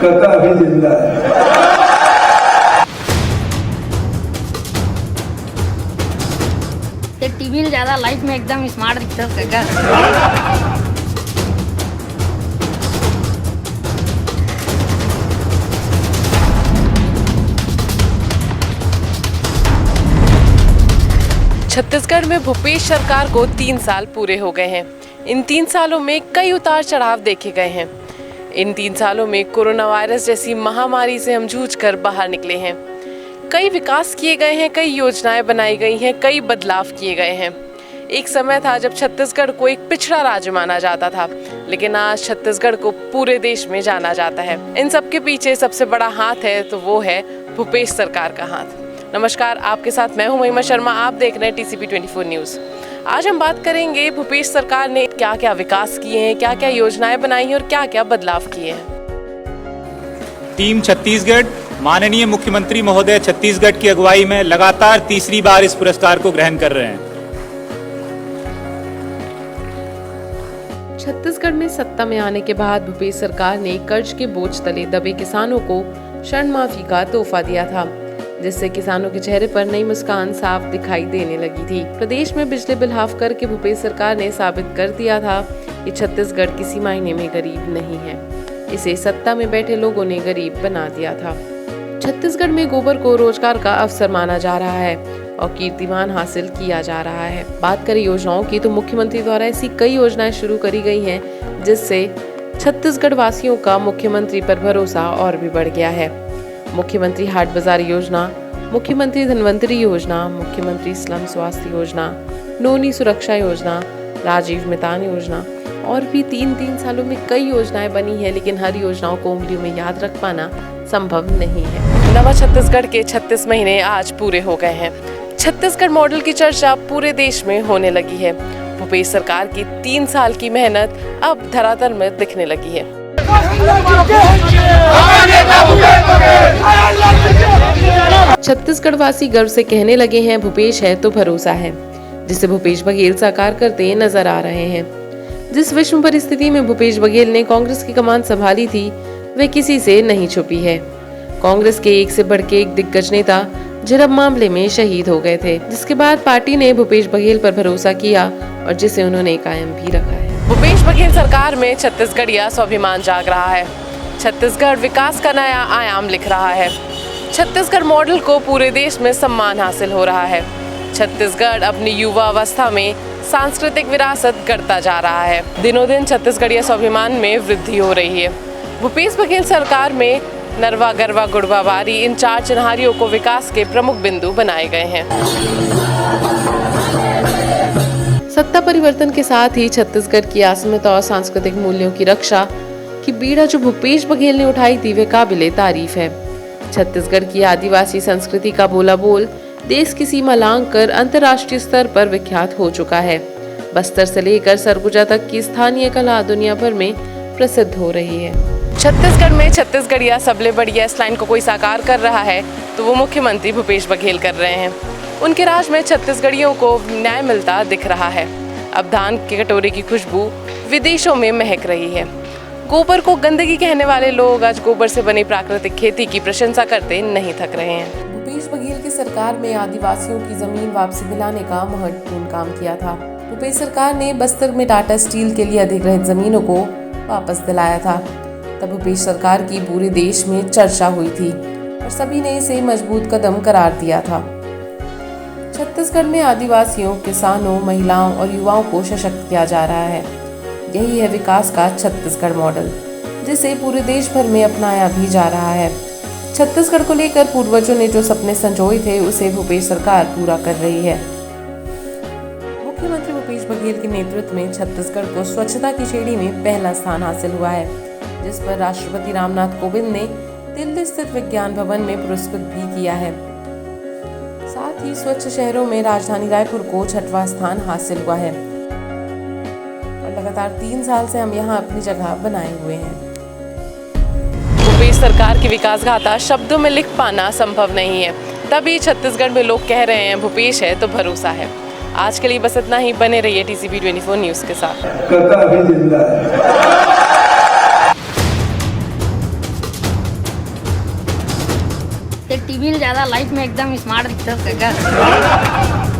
काका अभी जिंदा है। टीवी में ज्यादा लाइफ में एकदम स्मार्ट दिखता है काका। छत्तीसगढ़ में भूपेश सरकार को 3 साल पूरे हो गए हैं। इन 3 सालों में कई उतार चढ़ाव देखे गए हैं। इन 3 सालों में कोरोना वायरस जैसी महामारी से हम जूझकर बाहर निकले हैं। कई विकास किए गए हैं, कई योजनाएं बनाई गई हैं, कई बदलाव किए गए हैं। एक समय था जब छत्तीसगढ़ को एक पिछड़ा राज्य माना जाता था, लेकिन आज छत्तीसगढ़ को पूरे देश में जाना जाता है। इन सब के पीछे सबसे बड़ा हाथ है तो वो है भूपेश सरकार का हाथ। नमस्कार, आपके साथ मैं हूं महिमा शर्मा। आप देख रहे हैं TCP 24 न्यूज़। आज हम बात करेंगे भूपेश सरकार ने क्या क्या विकास किए हैं, क्या क्या योजनाएं बनाई हैं और क्या क्या बदलाव किए हैं। टीम छत्तीसगढ़ माननीय मुख्यमंत्री महोदय छत्तीसगढ़ की अगुवाई में लगातार तीसरी बार इस पुरस्कार को ग्रहण कर रहे हैं। छत्तीसगढ़ में सत्ता में आने के बाद भूपेश सरकार ने कर्ज के बोझ तले दबे किसानों को ऋण माफी का तोहफा दिया था, जिससे किसानों के चेहरे पर नई मुस्कान साफ दिखाई देने लगी थी। प्रदेश में बिजली बिल हाफ करके भूपेश सरकार ने साबित कर दिया था कि छत्तीसगढ़ किसी मायने में गरीब नहीं है। इसे सत्ता में बैठे लोगों ने गरीब बना दिया था। छत्तीसगढ़ में गोबर को रोजगार का अवसर माना जा रहा है और कीर्तिमान हासिल किया जा रहा है। बात करें योजनाओं की तो मुख्यमंत्री द्वारा ऐसी कई योजनाएं शुरू करी गई हैं, जिससे छत्तीसगढ़ वासियों का मुख्यमंत्री पर भरोसा और भी बढ़ गया है। मुख्यमंत्री हाट बाजार योजना, मुख्यमंत्री धनवंतरी योजना, मुख्यमंत्री स्लम स्वास्थ्य योजना, नोनी सुरक्षा योजना, राजीव मितान योजना और भी 3 सालों में कई योजनाएं बनी हैं, लेकिन हर योजनाओं को उंगलियों में याद रख पाना संभव नहीं है। नवा छत्तीसगढ़ के 36 महीने आज पूरे हो गए हैं। छत्तीसगढ़ मॉडल की चर्चा पूरे देश में होने लगी है। भूपेश सरकार की 3 साल की मेहनत अब धरातल में दिखने लगी है। छत्तीसगढ़ वासी गर्व से कहने लगे हैं, भूपेश है तो भरोसा है, जिसे भूपेश बघेल साकार करते नजर आ रहे हैं। जिस विषम परिस्थिति में भूपेश बघेल ने कांग्रेस की कमान संभाली थी, वह किसी से नहीं छुपी है। कांग्रेस के एक से बढ़ के एक दिग्गज नेता झड़प मामले में शहीद हो गए थे, जिसके बाद पार्टी ने भूपेश बघेल पर भरोसा किया और जिसे उन्होंने कायम भी रखा है। भूपेश बघेल सरकार में छत्तीसगढ़िया स्वाभिमान जाग रहा है। छत्तीसगढ़ विकास का नया आयाम लिख रहा है। छत्तीसगढ़ मॉडल को पूरे देश में सम्मान हासिल हो रहा है। छत्तीसगढ़ अपनी युवा अवस्था में सांस्कृतिक विरासत गढ़ता जा रहा है। दिनों दिन छत्तीसगढ़िया स्वाभिमान में वृद्धि हो रही है। भूपेश बघेल सरकार में नरवा गरवा गुड़वा बारी इन 4 चिन्हारियों को विकास के प्रमुख बिंदु बनाए गए हैं। सत्ता परिवर्तन के साथ ही छत्तीसगढ़ की अस्मिता और सांस्कृतिक मूल्यों की रक्षा की बीड़ा जो भूपेश बघेल ने उठाई थी, वे काबिले तारीफ है। छत्तीसगढ़ की आदिवासी संस्कृति का बोला बोल देश की सीमा लांघकर अंतर्राष्ट्रीय स्तर पर विख्यात हो चुका है। बस्तर से लेकर सरगुजा तक की स्थानीय कला दुनिया भर में प्रसिद्ध हो रही है। छत्तीसगढ़ में छत्तीसगढ़िया सबले बढ़िया इस लाइन को कोई साकार कर रहा है तो वो मुख्यमंत्री भूपेश बघेल कर रहे हैं। उनके राज में छत्तीसगढ़ियों को न्याय मिलता दिख रहा है। अब धान के कटोरे की खुशबू विदेशों में महक रही है। गोबर को गंदगी कहने वाले लोग आज गोबर से बनी प्राकृतिक खेती की प्रशंसा करते नहीं थक रहे हैं। भूपेश बघेल की सरकार में आदिवासियों की जमीन वापसी दिलाने का महत्वपूर्ण काम किया था। भूपेश सरकार ने बस्तर में टाटा स्टील के लिए अधिग्रहित जमीनों को वापस दिलाया था। तब भूपेश सरकार की पूरे देश में चर्चा हुई थी और सभी ने इसे मजबूत कदम करार दिया था। छत्तीसगढ़ में आदिवासियों, किसानों, महिलाओं और युवाओं को सशक्त किया जा रहा है। यही है विकास का छत्तीसगढ़ मॉडल, जिसे पूरे देश भर में अपनाया भी जा रहा है। छत्तीसगढ़ को लेकर पूर्वजों ने जो सपने संजोए थे, उसे भूपेश सरकार पूरा कर रही है। मुख्यमंत्री भूपेश बघेल के नेतृत्व में छत्तीसगढ़ को स्वच्छता की श्रेणी में पहला स्थान हासिल हुआ है, जिस पर राष्ट्रपति रामनाथ कोविंद ने दिल्ली स्थित विज्ञान भवन में पुरस्कृत भी किया है। साथ ही स्वच्छ शहरों में राजधानी रायपुर को 6वां स्थान हासिल हुआ है और लगातार 3 साल से हम यहाँ अपनी जगह बनाए हुए हैं। भूपेश सरकार की विकास गाथा शब्दों में लिख पाना संभव नहीं है, तभी छत्तीसगढ़ में लोग कह रहे हैं भूपेश है तो भरोसा है। आज के लिए बस इतना ही। बने रहिए TCP 24 न्यूज़ के साथ। काका अभी जिंदा है। टीवी में ज्यादा लाइफ में एकदम स्मार्ट दिखता है उसका घर।